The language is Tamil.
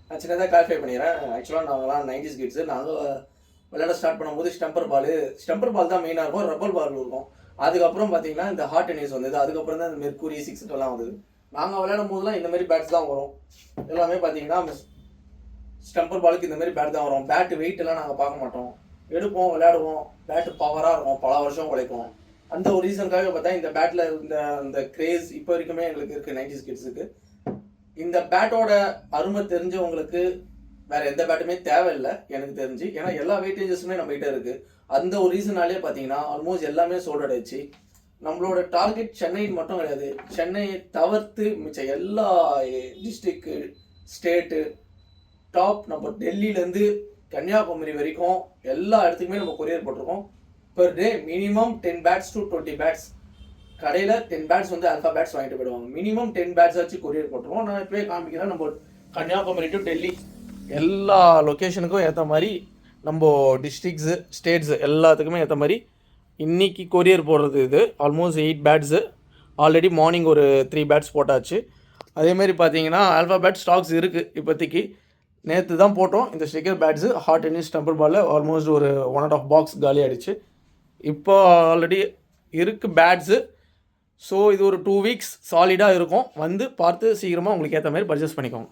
நான் சின்னதாக கிளாரிஃபை பண்ணிடுறேன். ஆக்சுவலாக நாங்களாம் 90s கிட்ஸு. நாங்கள் விளையாட ஸ்டார்ட் பண்ணும்போது ஸ்டம்பர் பால் தான் மெயினாக இருக்கும், ரப்பர் பால் இருக்கும். அதுக்கப்புறம் பார்த்தீங்கன்னா இந்த ஹார்ட் டென்னிஸ் வந்தது. அதுக்கப்புறம் தான் இந்த மெர்க்குரி 6 வந்தது. நாங்கள் விளையாடும் போதுலாம் இந்த மாதிரி பேட்ஸ் தான் வரும். எல்லாமே பார்த்தீங்கன்னா ஸ்டம்பர் பாலுக்கு இந்த மாதிரி பேட் தான் வரும். பேட்டு வெயிட்டெல்லாம் நாங்கள் பார்க்க மாட்டோம். எடுப்போம், விளையாடுவோம். பேட்டு பவராக இருக்கும், பல வருஷம் உழைக்கும். அந்த ஒரு ரீசனுக்காக பார்த்தா இந்த பேட்டில் இந்த கிரேஸ் இப்போ வரைக்குமே எங்களுக்கு இருக்குது 90s கிட்ஸுக்கு. இந்த பேட்டோட அருமை தெரிஞ்சவங்களுக்கு வேற எந்த பேட்டுமே தேவையில்லை எனக்கு தெரிஞ்சு. ஏன்னா எல்லா வெயிட்டேஜஸுமே நம்ம கிட்ட இருக்கு. அந்த ஒரு ரீசனாலே பார்த்தீங்கன்னா ஆல்மோஸ்ட் எல்லாமே சோல்ட் ஆயிடுச்சு. நம்மளோட டார்கெட் சென்னை மட்டும் கிடையாது, சென்னையை தவிர்த்து மிச்ச எல்லா டிஸ்ட்ரிக்ட் ஸ்டேட்டு டாப் நம்ம டெல்லியிலேருந்து கன்னியாகுமரி வரைக்கும் எல்லா இடத்துக்குமே நம்ம கொரியர் போட்டிருக்கோம். Per day minimum 10 bats to 20 bats. கடையில் 10 பேட்ஸ் வந்து ஆல்ஃபா பேட்ஸ் வாங்கிட்டு போயிடுவாங்க. மினிமம் 10 பேட்ஸ் வச்சு கொரியர் போட்டுருவோம். நான் இப்போயே காமிக்கிறேன். நம்ம கன்னியாகுமரி டு டெல்லி எல்லா லொக்கேஷனுக்கும் ஏற்ற மாதிரி நம்ம டிஸ்ட்ரிக்ஸு ஸ்டேட்ஸு எல்லாத்துக்குமே ஏற்ற மாதிரி இன்றைக்கி கொரியர் போடுறது. இது ஆல்மோஸ்ட் 8 பேட்ஸு. ஆல்ரெடி மார்னிங் ஒரு 3 பேட்ஸ் போட்டாச்சு. அதேமாதிரி பார்த்தீங்கன்னா ஆல்ஃபா பேட் ஸ்டாக்ஸ் இருக்குது இப்போதைக்கு. நேற்று தான் போட்டோம் இந்த sticker bats. Hard tennis temper பாலில் ஆல்மோஸ்ட் ஒரு 1.5 பாக்ஸ் காலி ஆகிடுச்சு. இப்போ ஆல்ரெடி இருக்குது பேட்ஸு. ஸோ இது ஒரு 2 வீக்ஸ் சாலிடாக இருக்கும். வந்து பார்த்து சீக்கிரமாக உங்களுக்கு ஏற்ற மாதிரி பர்ச்சேஸ் பண்ணிக்கோங்க.